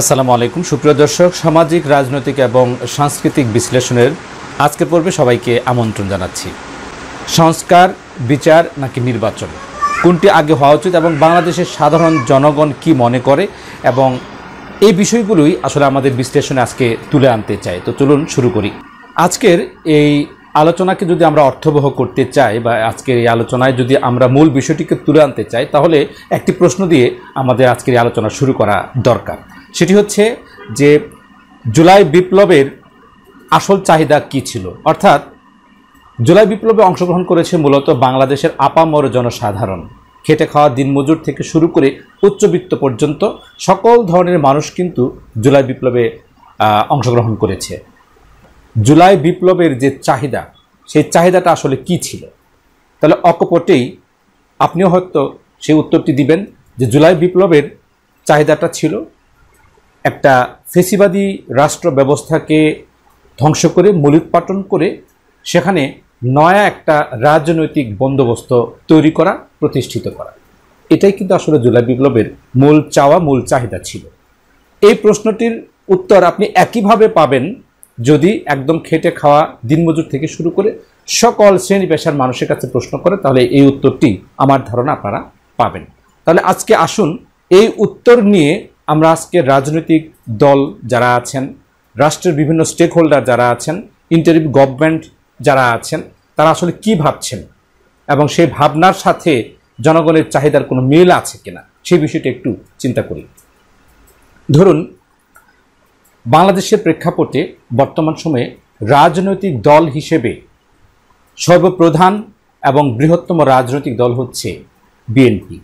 আসসালামু আলাইকুম সুপ্রিয় দর্শক, সামাজিক রাজনৈতিক এবং সাংস্কৃতিক বিশ্লেষণের আজকের পর্বে সবাইকে আমন্ত্রণ জানাচ্ছি। সংস্কার, বিচার নাকি নির্বাচন, কোনটি আগে হওয়া উচিত এবং বাংলাদেশের সাধারণ জনগণ কি মনে করে, এবং এই বিষয়গুলোই আসলে আমাদের বিশ্লেষণে আজকে তুলে আনতে চাই। তো চলুন শুরু করি। আজকের এই আলোচনাকে যদি আমরা অর্থবহ করতে চাই বা আজকের এই আলোচনায় যদি আমরা মূল বিষয়টিকে তুলে আনতে চাই, তাহলে একটি প্রশ্ন দিয়ে আমাদের আজকের এই আলোচনা শুরু করা দরকার। সেটি হচ্ছে যে জুলাই বিপ্লবের আসল চাহিদা কি ছিল, অর্থাৎ জুলাই বিপ্লবে অংশগ্রহণ করেছে মূলত বাংলাদেশের আপামর জনসাধারণ, খেটে খাওয়া দিনমজুর থেকে শুরু করে উচ্চবিত্ত পর্যন্ত সকল ধরনের মানুষ কিন্তু জুলাই বিপ্লবে অংশগ্রহণ করেছে। জুলাই বিপ্লবের যে চাহিদা, সেই চাহিদাটা আসলে কি ছিল? তাহলে অকপটেই আপনিও হয়তো সেই উত্তরটি দিবেন যে জুলাই বিপ্লবের চাহিদাটা ছিল একটা ফেসিবাদী রাষ্ট্র ব্যবস্থাকে ধ্বংস করে মূলোৎপাটন করে সেখানে নয়া একটা রাজনৈতিক বন্দোবস্ত তৈরি করা, প্রতিষ্ঠিত করা। এটাই কিন্তু আসলে জুলাই বিপ্লবের মূল চাওয়া, মূল চাহিদা ছিল। এই প্রশ্নটির উত্তর আপনি একইভাবে পাবেন যদি একদম খেটে খাওয়া দিনমজুর থেকে শুরু করে সকল শ্রেণী পেশার মানুষের কাছে প্রশ্ন করে, তাহলে এই উত্তরটি আমার ধারণা আপনারা পাবেন। তাহলে আজকে আসুন এই উত্তর নিয়ে আমরা আজকে রাজনৈতিক দল যারা আছেন, রাষ্ট্রের বিভিন্ন স্টেক হোল্ডার যারা আছেন, ইন্টারিম গভর্নমেন্ট যারা আছেন, তারা আসলে কি ভাবছেন এবং সেই ভাবনার সাথে জনগণের চাহিদার কোনো মিল আছে কিনা সেই বিষয়টি একটু চিন্তা করি। ধরুন, বাংলাদেশের প্রেক্ষাপটে বর্তমান সময়ে রাজনৈতিক দল হিসেবে সর্বপ্রধান এবং বৃহত্তম রাজনৈতিক দল হচ্ছে বিএনপি।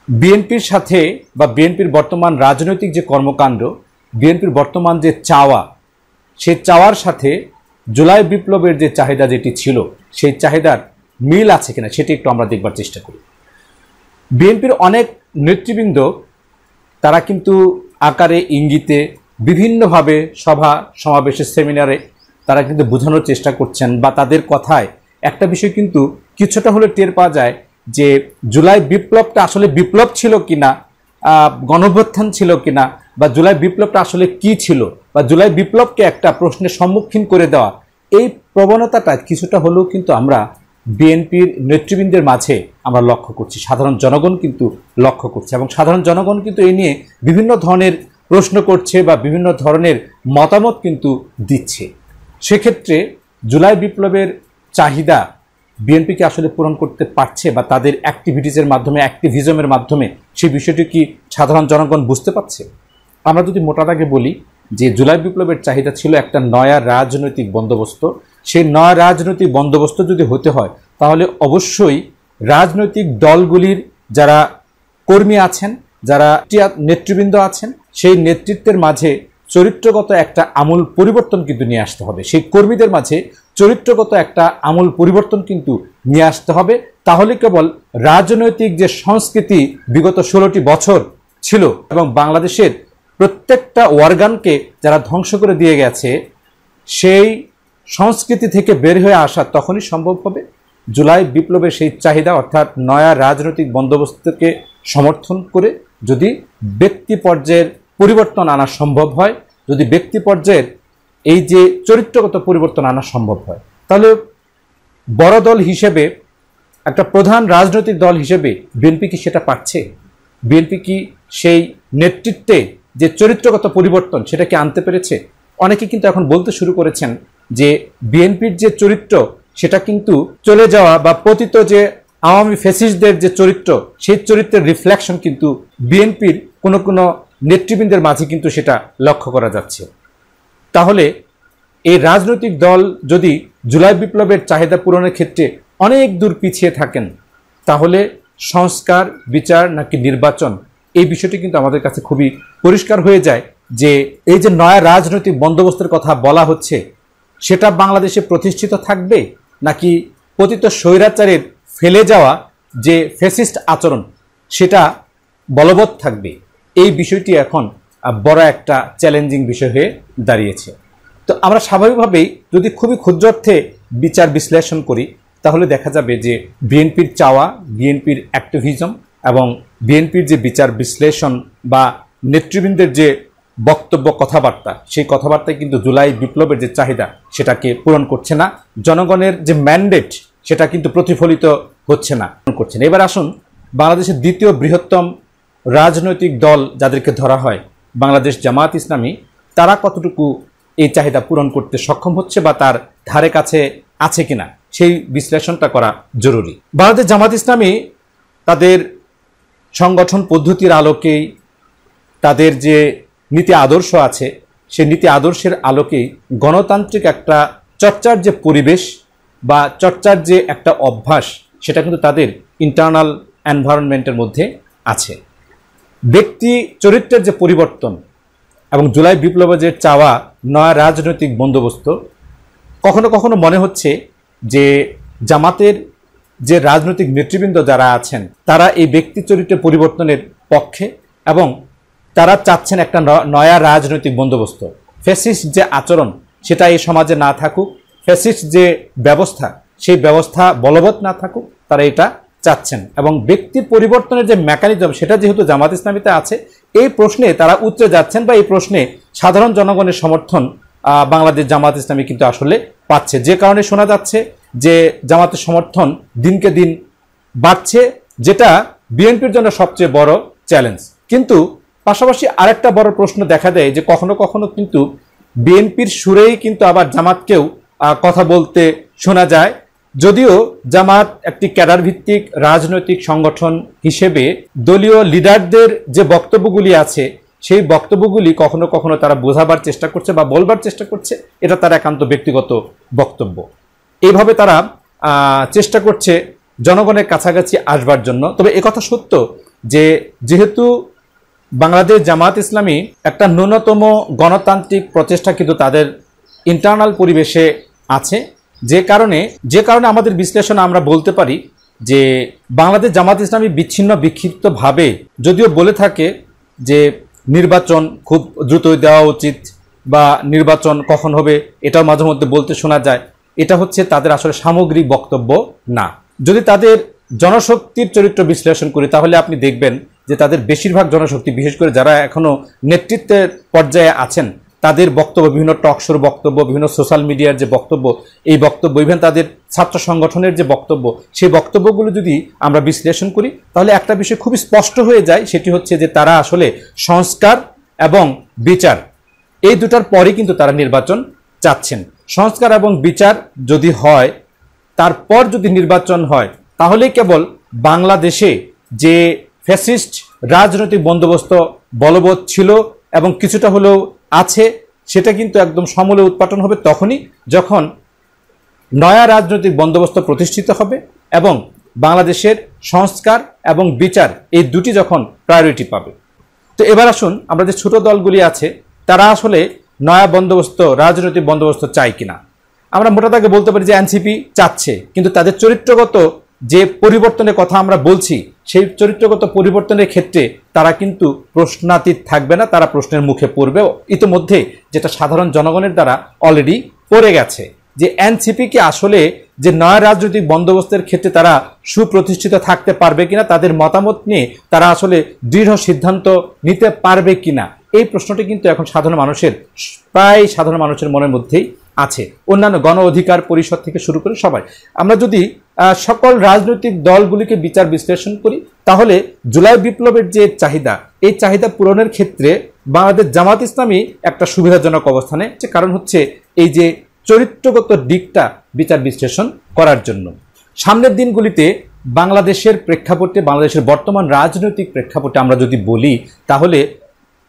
বিএনপির সাথে বা বিএনপির বর্তমান রাজনৈতিক যে কর্মকাণ্ড, বিএনপির বর্তমান যে চাওয়া, সেই চাওয়ার সাথে জুলাই বিপ্লবের যে চাহিদা যেটি ছিল, সেই চাহিদার মিল আছে কিনা সেটি একটু আমরা দেখবার চেষ্টা করি। বিএনপির অনেক নেতৃবৃন্দ তারা কিন্তু আকারে ইঙ্গিতে বিভিন্নভাবে সভা সমাবেশের সেমিনারে তারা কিন্তু বোঝানোর চেষ্টা করছেন, বা তাদের কথায় একটা বিষয় কিন্তু কিছুটা হলে টের পাওয়া যায় যে জুলাই বিপ্লবটা আসলে বিপ্লব ছিল কিনা, গণঅভ্যুত্থান ছিল কিনা, বা জুলাই বিপ্লবটা আসলে কি ছিল, বা জুলাই বিপ্লবকে একটা প্রশ্নের সম্মুখীন করে দেওয়া, এই প্রবণতাটা কিছুটা হলেও কিন্তু আমরা বিএনপির নেতৃবৃন্দের মাঝে আমরা লক্ষ্য করছি, সাধারণ জনগণ কিন্তু লক্ষ্য করছে, এবং সাধারণ জনগণ কিন্তু এই নিয়ে বিভিন্ন ধরনের প্রশ্ন করছে বা বিভিন্ন ধরনের মতামত কিন্তু দিচ্ছে। সেক্ষেত্রে জুলাই বিপ্লবের চাহিদা বিএনপিকে আসলে পূরণ করতে পারছে, বা তাদের অ্যাক্টিভিটিসের মাধ্যমে, অ্যাক্টিভিজমের মাধ্যমে সেই বিষয়টি কি সাধারণ জনগণ বুঝতে পারছে? আমরা যদি মোটা দাগে বলি যে জুলাই বিপ্লবের চাহিদা ছিল একটা নয়া রাজনৈতিক বন্দোবস্ত। সেই নয়া রাজনৈতিক বন্দোবস্ত যদি হতে হয়, তাহলে অবশ্যই রাজনৈতিক দলগুলির যারা কর্মী আছেন, যারা নেতৃবৃন্দ আছেন, সেই নেতৃত্বের মাঝে চরিত্রগত একটা আমূল পরিবর্তন কিন্তু নিয়ে আসতে হবে। সেই কর্মীদের মাঝে চরিত্রগত একটা আমূল পরিবর্তন কিন্তু নিয়ে আসতে হবে। তাহলে কেবল রাজনৈতিক যে সংস্কৃতি বিগত 16টি বছর ছিল এবং বাংলাদেশের প্রত্যেকটা অর্গানকে যারা ধ্বংস করে দিয়ে গেছে, সেই সংস্কৃতি থেকে বের হয়ে আসা তখনই সম্ভব হবে জুলাই বিপ্লবের সেই চাহিদা, অর্থাৎ নয়া রাজনৈতিক বন্দোবস্তকে সমর্থন করে যদি ব্যক্তি পর্যায়ের পরিবর্তন আনা সম্ভব হয়, যদি ব্যক্তি পর্যায়ের এই যে চরিত্রগত পরিবর্তন আনা সম্ভব হয়, তাহলে বড় দল হিসেবে, একটা প্রধান রাজনৈতিক দল হিসেবে বিএনপি কি সেটা পারছে? বিএনপি কি সেই নেতৃত্বে যে চরিত্রগত পরিবর্তন সেটা কি আনতে পেরেছে? অনেকে কিন্তু এখন বলতে শুরু করেছেন যে বিএনপির যে চরিত্র সেটা কিন্তু চলে যাওয়া বা পতিত যে আওয়ামী ফ্যাসিস্টদের যে চরিত্র, সেই চরিত্রের রিফ্লেকশন কিন্তু বিএনপির কোনো কোনো নেতৃবৃন্দের মাঝে কিন্তু সেটা লক্ষ্য করা যাচ্ছে। তাহলে এই রাজনৈতিক দল যদি জুলাই বিপ্লবের চাহিদা পূরণের ক্ষেত্রে অনেক দূর পিছিয়ে থাকেন, তাহলে সংস্কার, বিচার নাকি নির্বাচন, এই বিষয়টি কিন্তু আমাদের কাছে খুবই পরিষ্কার হয়ে যায় যে এই যে নয়া রাজনৈতিক বন্দোবস্তের কথা বলা হচ্ছে, সেটা বাংলাদেশে প্রতিষ্ঠিত থাকবে নাকি পতিত স্বৈরাচারের ফেলে যাওয়া যে ফ্যাসিস্ট আচরণ সেটা বলবৎ থাকবে। এই বিষয়টি এখন বড় একটা চ্যালেঞ্জিং বিষয় হয়ে দাঁড়িয়েছে। তো আমরা স্বাভাবিকভাবেই যদি খুবই ক্ষুদ্রার্থে বিচার বিশ্লেষণ করি, তাহলে দেখা যাবে যে বিএনপির চাওয়া, বিএনপির অ্যাক্টিভিজম এবং বিএনপির যে বিচার বিশ্লেষণ বা নেতৃবৃন্দের যে বক্তব্য কথাবার্তা, সেই কথাবার্তায় কিন্তু জুলাই বিপ্লবের যে চাহিদা সেটাকে পূরণ করছে না। জনগণের যে ম্যান্ডেট সেটা কিন্তু প্রতিফলিত হচ্ছে না, করছে না। এবার আসুন, বাংলাদেশের দ্বিতীয় বৃহত্তম রাজনৈতিক দল যাদেরকে ধরা হয় বাংলাদেশ জামায়াত ইসলামী, তারা কতটুকু এই চাহিদা পূরণ করতে সক্ষম হচ্ছে বা তার ধারে কাছে আছে কিনা সেই বিশ্লেষণটা করা জরুরি। বাংলাদেশ জামায়াত ইসলামী তাদের সংগঠন পদ্ধতির আলোকেই, তাদের যে নীতি আদর্শ আছে সেই নীতি আদর্শের আলোকেই গণতান্ত্রিক একটা চর্চার যে পরিবেশ বা চর্চার যে একটা অভ্যাস, সেটা কিন্তু তাদের ইন্টারনাল এনভায়রনমেন্টের মধ্যে আছে। ব্যক্তি চরিত্রের যে পরিবর্তন এবং জুলাই বিপ্লবের যে চাওয়া নয়া রাজনৈতিক বন্দোবস্ত, কখনো কখনো মনে হচ্ছে যে জামাতের যে রাজনৈতিক নেতৃবৃন্দ যারা আছেন তারা এই ব্যক্তি চরিত্রের পরিবর্তনের পক্ষে এবং তারা চাচ্ছেন একটা নয়া রাজনৈতিক বন্দোবস্ত। ফ্যাসিস্ট যে আচরণ সেটা এই সমাজে না থাকুক, ফ্যাসিস্ট যে ব্যবস্থা সেই ব্যবস্থা বলবৎ না থাকুক, তারা এটা চাচ্ছেন। এবং ব্যক্তি পরিবর্তনের যে মেকানিজম সেটা যেহেতু জামাত ইসলামীতে আছে, এই প্রশ্নে তারা উতরে যাচ্ছেন বা এই প্রশ্নে সাধারণ জনগণের সমর্থন বাংলাদেশ জামাত ইসলামী কিন্তু আসলে পাচ্ছে। যে কারণে শোনা যাচ্ছে যে জামাতের সমর্থন দিনকে দিন বাড়ছে, যেটা বিএনপির জন্য সবচেয়ে বড় চ্যালেঞ্জ। কিন্তু পাশাপাশি আরেকটা বড় প্রশ্ন দেখা দেয় যে কখনো কখনো কিন্তু বিএনপির সুরেই কিন্তু আবার জামাতকেও কথা বলতে শোনা যায়। যদিও জামাত একটি ক্যাডার ভিত্তিক রাজনৈতিক সংগঠন হিসেবে দলীয় লিডারদের যে বক্তব্যগুলি আছে সেই বক্তব্যগুলি কখনো কখনো তারা বোঝাবার চেষ্টা করছে বা বলবার চেষ্টা করছে, এটা তার একান্ত ব্যক্তিগত বক্তব্য। এইভাবে তারা চেষ্টা করছে জনগণের কাছাকাছি আসবার জন্য। তবে একথা সত্য যে যেহেতু বাংলাদেশ জামাত ইসলামী একটা ন্যূনতম গণতান্ত্রিক প্রচেষ্টা কিন্তু তাদের ইন্টারনাল পরিবেশে আছে, যে কারণে আমাদের বিশ্লেষণে আমরা বলতে পারি যে বাংলাদেশ জামাত ইসলামী বিচ্ছিন্ন বিক্ষিপ্তভাবে যদিও বলে থাকে যে নির্বাচন খুব দ্রুতই দেওয়া উচিত বা নির্বাচন কখন হবে এটাও মাঝে মধ্যে বলতে শোনা যায়, এটা হচ্ছে তাদের আসলে সামগ্রিক বক্তব্য না। যদি তাদের জনশক্তির চরিত্র বিশ্লেষণ করি তাহলে আপনি দেখবেন যে তাদের বেশিরভাগ জনশক্তি, বিশেষ করে যারা এখনো নেতৃত্বের পর্যায়ে আছেন, তাদের বক্তব্য, বিভিন্ন টকশোর বক্তব্য, বিভিন্ন সোশ্যাল মিডিয়ার যে বক্তব্য, এই বক্তব্য, ইভেন তাদের ছাত্র সংগঠনের যে বক্তব্য, সেই বক্তব্যগুলো যদি আমরা বিশ্লেষণ করি তাহলে একটা বিষয় খুবই স্পষ্ট হয়ে যায়, সেটি হচ্ছে যে তারা আসলে সংস্কার এবং বিচার এই দুটার পরই কিন্তু তারা নির্বাচন চাচ্ছেন। সংস্কার এবং বিচার যদি হয়, তারপর যদি নির্বাচন হয়, তাহলে কেবল বাংলাদেশে যে ফ্যাসিস্ট রাজনৈতিক বন্দোবস্ত বলবৎ ছিল এবং কিছুটা হলেও আছে, সেটা কিন্তু একদম সমূলে উৎপাটন হবে তখনই যখন নয়া রাজনৈতিক বন্দোবস্ত প্রতিষ্ঠিত হবে এবং বাংলাদেশের সংস্কার এবং বিচার এই দুটি যখন প্রায়োরিটি পাবে। তো এবার আসুন, আমরা যে ছোট দলগুলি আছে তারা আসলে নয়া বন্দোবস্ত, রাজনৈতিক বন্দোবস্ত চায় কিনা। আমরা মোটা দাগে বলতে পারি যে এনসিপি চাচ্ছে, কিন্তু তাদের চরিত্রগত যে পরিবর্তনের কথা আমরা বলছি সেই চরিত্রগত পরিবর্তনের ক্ষেত্রে তারা কিন্তু প্রশ্নাতীত থাকবে না, তারা প্রশ্নের মুখে পড়বে। ইতিমধ্যে যেটা সাধারণ জনগণের দ্বারা অলরেডি পড়ে গেছে যে এনসিপি কি আসলে যে নয়া রাজনৈতিক বন্দোবস্তের ক্ষেত্রে তারা সুপ্রতিষ্ঠিত থাকতে পারবে কিনা, তাদের মতামত নিয়ে তারা আসলে দৃঢ় সিদ্ধান্ত নিতে পারবে কিনা, এই প্রশ্নটি কিন্তু এখন প্রায় সাধারণ মানুষের মনের মধ্যেই আছে। অন্যান্য গণ অধিকার পরিষদ থেকে শুরু করে সবাই, আমরা যদি সকল রাজনৈতিক দলগুলিকে বিচার বিশ্লেষণ করি তাহলে জুলাই বিপ্লবের যে চাহিদা, এই চাহিদা পূরণের ক্ষেত্রে বাংলাদেশ জামাত ইসলামী একটা সুবিধাজনক অবস্থানে, কারণ হচ্ছে এই যে চরিত্রগত দিকটা বিচার বিশ্লেষণ করার জন্য। সামনের দিনগুলিতে বাংলাদেশের প্রেক্ষাপটে, বাংলাদেশের বর্তমান রাজনৈতিক প্রেক্ষাপটে আমরা যদি বলি তাহলে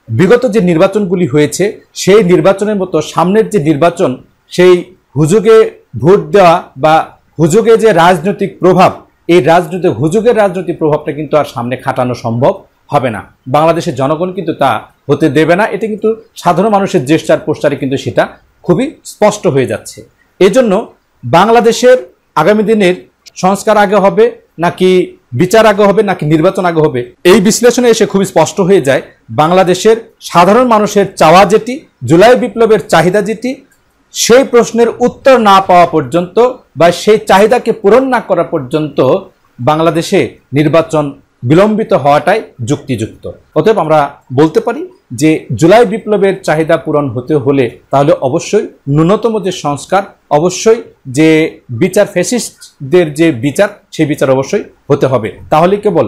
বিগত যে নির্বাচনগুলি হয়েছে সেই নির্বাচনের মতো সামনের যে নির্বাচন, সেই হুজুগে ভোট দেওয়া বা হুজুগে যে রাজনৈতিক প্রভাব, এই হুজুগের রাজনৈতিক প্রভাবটা কিন্তু আর সামনে খাটানো সম্ভব হবে না। বাংলাদেশের জনগণ কিন্তু তা হতে দেবে না। এটা কিন্তু সাধারণ মানুষের জেস্টার পোস্টারে কিন্তু সেটা খুবই স্পষ্ট হয়ে যাচ্ছে। এই জন্য বাংলাদেশের আগামী দিনের সংস্কার আগে হবে নাকি বিচার আগে হবে নাকি নির্বাচন আগে হবে, এই বিশ্লেষণে এসে খুবই স্পষ্ট হয়ে যায় বাংলাদেশের সাধারণ মানুষের চাওয়া যেটি, জুলাই বিপ্লবের চাহিদা যেটি, সেই প্রশ্নের উত্তর না পাওয়া পর্যন্ত বা সেই চাহিদাকে পূরণ না করা পর্যন্ত বাংলাদেশে নির্বাচন বিলম্বিত হওয়াটাই যুক্তিযুক্ত। অতএব আমরা বলতে পারি যে জুলাই বিপ্লবের চাহিদা পূরণ হতে হলে তাহলে অবশ্যই ন্যূনতম যে সংস্কার, অবশ্যই যে বিচার, ফ্যাসিস্টদের যে বিচার, সেই বিচার অবশ্যই হতে হবে। তাহলে কেবল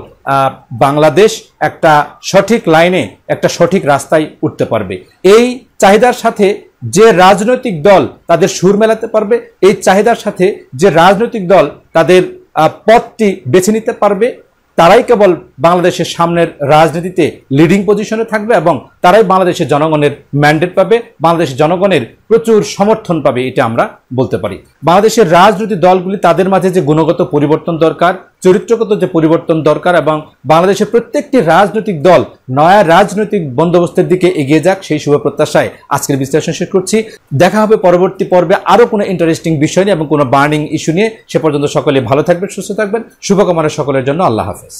বাংলাদেশ একটা সঠিক লাইনে, একটা সঠিক রাস্তায় উঠতে পারবে। এই চাহিদার সাথে যে রাজনৈতিক দল তাদের সুর মেলাতে পারবে, এই চাহিদার সাথে যে রাজনৈতিক দল তাদের পথটি বেছে নিতে পারবে, তারাই কেবল বাংলাদেশের সামনের রাজনীতিতে লিডিং পজিশনে থাকবে এবং তারাই বাংলাদেশের জনগণের ম্যান্ডেট পাবে, বাংলাদেশের জনগণের প্রচুর সমর্থন পাবে, এটা আমরা বলতে পারি। বাংলাদেশের রাজনৈতিক দলগুলি তাদের মাঝে যে গুণগত পরিবর্তন দরকার, চরিত্রগত যে পরিবর্তন দরকার, এবং বাংলাদেশের প্রত্যেকটি রাজনৈতিক দল নয়া রাজনৈতিক বন্দোবস্তের দিকে এগিয়ে যাক, সেই শুভ প্রত্যাশায় আজকের বিশ্লেষণ শেষ করছি। দেখা হবে পরবর্তী পর্বে আরও কোনো ইন্টারেস্টিং বিষয় নিয়ে এবং কোনো বার্নিং ইস্যু নিয়ে। সে পর্যন্ত সকলে ভালো থাকবেন, সুস্থ থাকবেন। শুভকামনা সকলের জন্য। আল্লাহ হাফেজ।